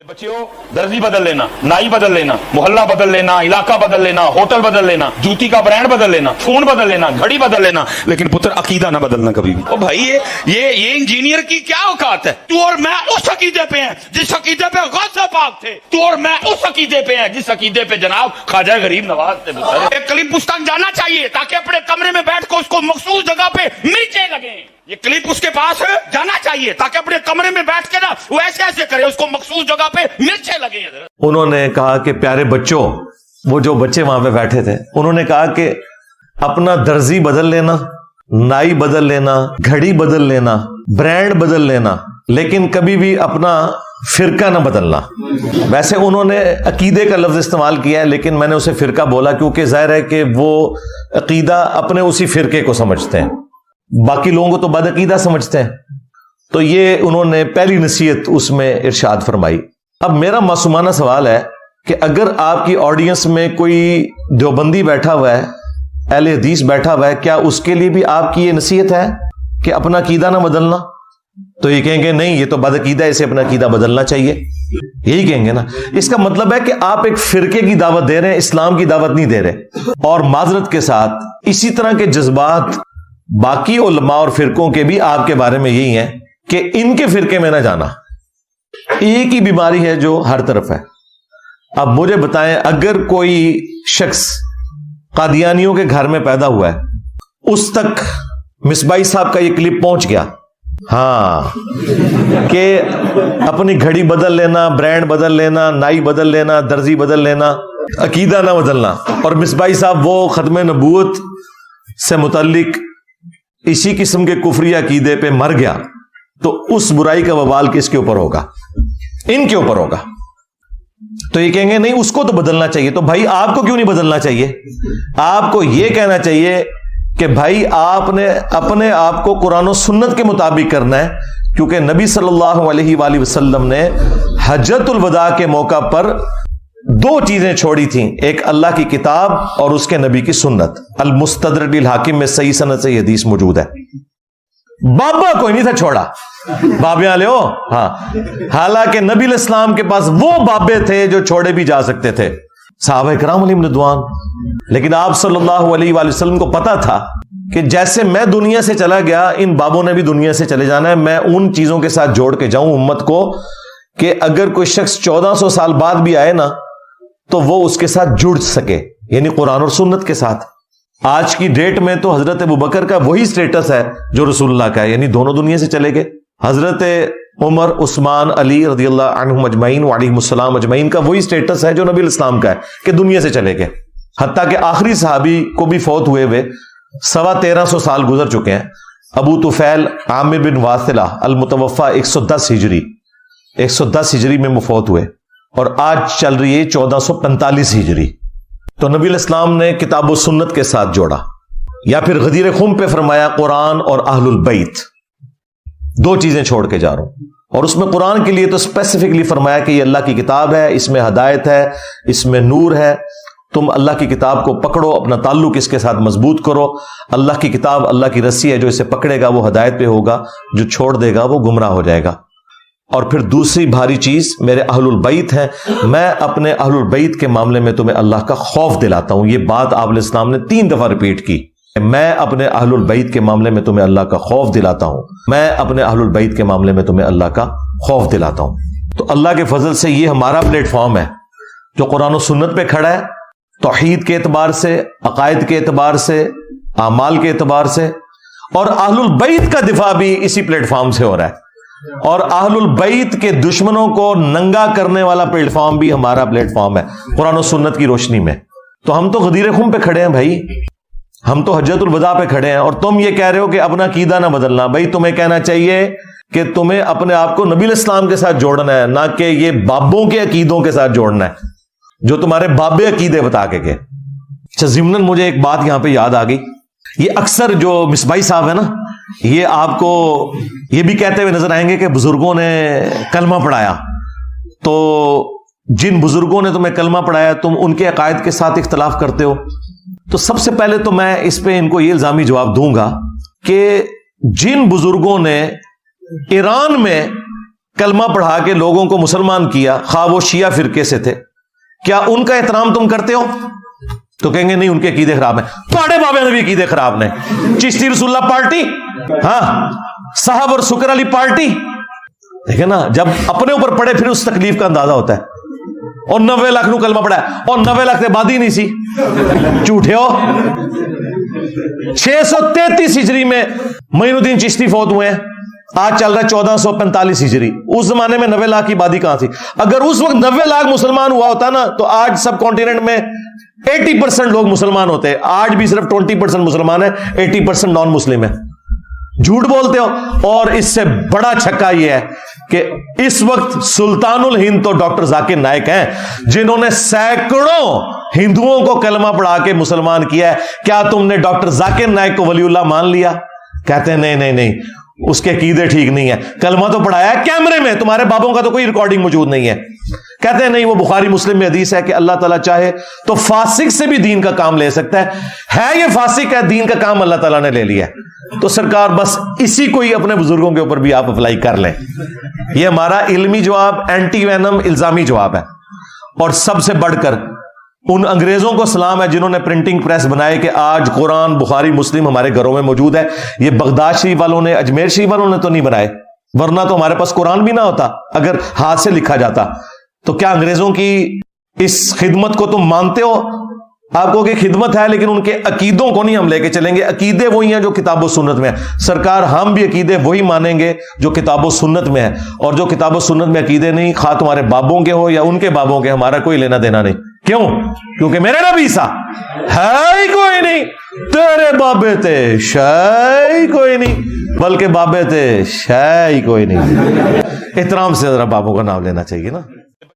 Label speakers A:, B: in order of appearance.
A: बच्चियों, दर्जी बदल लेना, नाई बदल लेना, मोहल्ला बदल लेना, इलाका बदल लेना, होटल बदल लेना, जूती का ब्रांड बदल लेना, फोन बदल लेना, घड़ी बदल लेना, लेकिन पुत्र अकीदा ना बदलना कभी भी। ओ भाई, ये इंजीनियर की क्या औकात है? तू और मैं उस अकीदे पे हैं जिस अकीदे पे गौसे पाक थे। तू और मैं उस अकीदे पे हैं जिस अकीदे पे जनाब ख्वाजा गरीब नवाज थे। एक क्लिप पुस्तक जाना चाहिए ताकि अपने कमरे में बैठ कर उसको मखसूस जगह पे मिर्चें लगे। ये क्लिप उसके पास जाना चाहिए ताकि अपने कमरे में बैठ के ना वो ऐसे ऐसे करे, उसको मखसूस जगह पे मिर्चें लगे।
B: उन्होंने कहा कि प्यारे बच्चों, वो जो बच्चे वहां पे बैठे थे, उन्होंने कहा कि अपना दर्जी बदल लेना, नाई बदल लेना, घड़ी बदल लेना, ब्रांड बदल लेना, लेकिन कभी भी अपना फिरका ना बदलना। वैसे उन्होंने अकीदे का लफ्ज इस्तेमाल किया है, लेकिन मैंने उसे फिरका बोला क्योंकि जाहिर है कि वो अकीदा अपने उसी फिरके को समझते हैं, बाकी लोगों को तो बदअकीदा समझते हैं। तो ये उन्होंने पहली नसीहत उसमें इरशाद फरमाई। अब मेरा मासूमाना सवाल है कि अगर आपकी ऑडियंस में कोई देवबंदी बैठा हुआ है, अहले हदीस बैठा हुआ है, क्या उसके लिए भी आपकी ये नसीहत है कि अपना अकीदा ना बदलना? तो ये कहेंगे नहीं, ये तो बदअकीदा है, इसे अपना अकीदा बदलना चाहिए, यही कहेंगे ना। इसका मतलब है कि आप एक फिरके की दावत दे रहे हैं, इस्लाम की दावत नहीं दे रहे। और माजरत के साथ इसी तरह के जज्बात बाकी उलमा और फिरकों के भी आपके बारे में यही हैं कि इनके फिरके में ना जाना। एक ही बीमारी है जो हर तरफ है। अब मुझे बताएं, अगर कोई शख्स कादियानियों के घर में पैदा हुआ है, उस तक मिसबाई साहब का ये क्लिप पहुंच गया, हाँ, कि अपनी घड़ी बदल लेना, ब्रांड बदल लेना, नाई बदल लेना, दर्जी बदल लेना, अकीदा ना बदलना, और मिसबाई साहब वो खत्म नबूवत से मुतल्लिक इसी किस्म के कुफरी अकीदे पे मर गया, तो उस बुराई का वबाल किसके ऊपर होगा? इनके ऊपर होगा। तो ये कहेंगे नहीं, उसको तो बदलना चाहिए। तो भाई आपको क्यों नहीं बदलना चाहिए? आपको यह कहना चाहिए कि भाई आपने अपने आप को कुरान और सुन्नत के मुताबिक करना है, क्योंकि नबी सल्लल्लाहु अलैहि वसल्लम ने हज्जतुल वदा के मौका पर दो चीजें छोड़ी थीं, एक अल्लाह की किताब और उसके नबी की सुन्नत। अल मुस्तदरक बिल हाकिम में सही सनद से हदीस मौजूद है। बाबा कोई नहीं था छोड़ा, बाबे वाले हो, हाँ। हालांकि नबी इस्लाम के पास वो बाबे थे जो छोड़े भी जा सकते थे, सहाबा किराम अलैहिम रिदवान। लेकिन आप सल्लल्लाहु अलैहि वसल्लम को पता था कि जैसे मैं दुनिया से चला गया, इन बाबों ने भी दुनिया से चले जाना है। मैं उन चीजों के साथ जोड़ के जाऊं उम्मत को कि अगर कोई शख्स 1400 साल बाद भी आए ना, तो वो उसके साथ जुड़ सके, यानी कुरान और सुन्नत के साथ। आज की डेट में तो हजरत अबू बकर का वही स्टेटस है जो रसूलुल्लाह का है, यानी दोनों दुनिया से चले गए। हजरत उमर, उस्मान, अली रज़ियल्लाहु अन्हुम अजमईन व अलैहिमुस्सलाम अजमईन का वही स्टेटस है जो नबी इस्लाम का है कि दुनिया से चले गए। हत्ता कि आखिरी सहाबी को भी फौत हुए हुए 1350 साल गुजर चुके हैं। अबू तुफैल आमिर बिन वासिला अल मुतवफ़ा 110 हिजरी में मुफौत हुए, और आज चल रही है 1445 हिजरी। तो नबी इस्लाम ने किताब व सुन्नत के साथ जोड़ा। या फिर गदीर खुम पे फरमाया कुरान और अहलुल बैत, दो चीजें छोड़ के जा रहा हूं। और उसमें कुरान के लिए तो स्पेसिफिकली फरमाया कि ये अल्लाह की किताब है, इसमें हदायत है, इसमें नूर है। तुम अल्लाह की किताब को पकड़ो, अपना ताल्लुक इसके साथ मजबूत करो। अल्लाह की किताब अल्लाह की रस्सी है, जो इसे पकड़ेगा वो हदायत पे होगा, जो छोड़ देगा वो गुमराह हो जाएगा। और फिर दूसरी भारी चीज मेरे अहलुल बैत हैं, मैं अपने अहलुल बैत के मामले में तुम्हें अल्लाह का खौफ दिलाता हूं। ये बात आप इस्लाम ने 3 दफा रिपीट की, मैं अपने अहलुल बैत के मामले में तुम्हें अल्लाह का खौफ दिलाता हूं, मैं अपने अहलुल बैत के मामले में तुम्हें अल्लाह का खौफ दिलाता हूं। तो अल्लाह के फजल से ये हमारा प्लेटफॉर्म है जो कुरान और सुन्नत पे खड़ा है, तौहीद के एतबार से, अकायद के एतबार से, आमाल के एतबार से। और अहलुल बैत का दिफा भी इसी प्लेटफॉर्म से हो रहा है, और अहलुल बैत के दुश्मनों को नंगा करने वाला प्लेटफॉर्म भी हमारा प्लेटफॉर्म है कुरान और सुन्नत की रोशनी में। तो हम तो गदीर खुम पे खड़े हैं भाई, हम तो हज्जतुल वदा पे खड़े हैं, और तुम ये कह रहे हो कि अपना अकीदा ना बदलना। भाई तुम्हें कहना चाहिए कि तुम्हें अपने आप को नबी इस्लाम के साथ जोड़ना है, ना कि ये बाबों के अकीदों के साथ जोड़ना है जो तुम्हारे बाबे अकीदे बता के गए। अच्छा, ज़िम्नन मुझे एक बात यहां पे याद आ गई। ये अक्सर जो मिसबाई साहब है ना, ये आपको ये भी कहते हुए नजर आएंगे कि बुजुर्गों ने कलमा पढ़ाया। तो जिन बुजुर्गों ने तुम्हें कलमा पढ़ाया, तुम उनके अकायद के साथ इख्तलाफ करते हो। तो सबसे पहले तो मैं इस पे इनको ये इल्जामी जवाब दूंगा कि जिन बुजुर्गों ने ईरान में کلمہ پڑھا کے لوگوں کو مسلمان کیا، خواہ وہ شیعہ فرقے سے تھے، کیا ان کا احترام تم کرتے ہو؟ تو کہیں گے نہیں، ان کے عقیدے خراب ہیں۔ پاڑے بابے نے بھی عقیدے خراب نے۔ چشتی رسول اللہ پارٹی، ہاں، صاحب اور سکر علی پارٹی، دیکھیں نا، جب اپنے اوپر پڑے پھر اس تکلیف کا اندازہ ہوتا ہے۔ اور 90 لاکھ نو کلمہ پڑھا ہے، اور 90 لاکھ تے آبادی نہیں سی، جھوٹے ہو۔ 633 ہجری میں معین الدین چشتی فوت ہوئے ہیں، آج چل رہا ہے 1445 ہجری۔ اس زمانے میں 90 لاکھ کی آبادی کہاں تھی؟ اگر اس وقت 90 لاکھ مسلمان ہوا ہوتا نا تو آج سب کانٹیننٹ میں 80% لوگ مسلمان ہوتے ہیں۔ آج بھی صرف 20% مسلمان ہیں، 80% نان مسلم ہیں۔ جھوٹ بولتے ہو۔ اور اس سے بڑا چھکا یہ ہے کہ اس وقت سلطان الہند تو ڈاکٹر ذاکر نائک ہیں، جنہوں نے سینکڑوں ہندوؤں کو کلمہ پڑھا کے مسلمان کیا ہے۔ کیا تم نے ڈاکٹر ذاکر نائک کو ولی اللہ مان لیا؟ کہتے ہیں نہیں نہیں نہیں، اس کے عقیدے ٹھیک نہیں ہے۔ کلمہ تو پڑھایا ہے کیمرے میں، تمہارے بابوں کا تو کوئی ریکارڈنگ موجود نہیں ہے۔ کہتے ہیں نہیں، وہ بخاری مسلم میں حدیث ہے کہ اللہ تعالیٰ چاہے تو فاسق سے بھی دین کا کام لے سکتا ہے یہ فاسق ہے، دین کا کام اللہ تعالیٰ نے لے لیا ہے۔ تو سرکار بس اسی کو ہی اپنے بزرگوں کے اوپر بھی آپ اپلائی کر لیں۔ یہ ہمارا علمی جواب، اینٹی وینم الزامی جواب ہے۔ اور سب سے بڑھ کر ان انگریزوں کو سلام ہے جنہوں نے پرنٹنگ پریس بنائے کہ آج قرآن، بخاری، مسلم ہمارے گھروں میں موجود ہے۔ یہ بغداد شریف والوں نے، اجمیر شریف والوں نے تو نہیں بنائے، ورنہ تو ہمارے پاس قرآن بھی نہ ہوتا اگر ہاتھ سے لکھا جاتا۔ تو کیا انگریزوں کی اس خدمت کو تم مانتے ہو؟ آپ کو کہ خدمت ہے، لیکن ان کے عقیدوں کو نہیں ہم لے کے چلیں گے۔ عقیدے وہی ہیں جو کتاب و سنت میں ہیں۔ سرکار ہم بھی عقیدے وہی مانیں گے جو کتاب و سنت میں ہے، اور جو کتاب و سنت میں عقیدے نہیں، خواہ تمہارے بابوں کے ہو یا ان کے بابوں کے، ہمارا کوئی لینا دینا نہیں۔ کیوں؟ کیونکہ میرے نبی سا ہے ہی کوئی نہیں، تیرے بابے تھے شے ہی کوئی نہیں، بلکہ بابے تھے شے ہی کوئی نہیں۔ احترام سے ذرا بابوں کا نام لینا چاہیے نا۔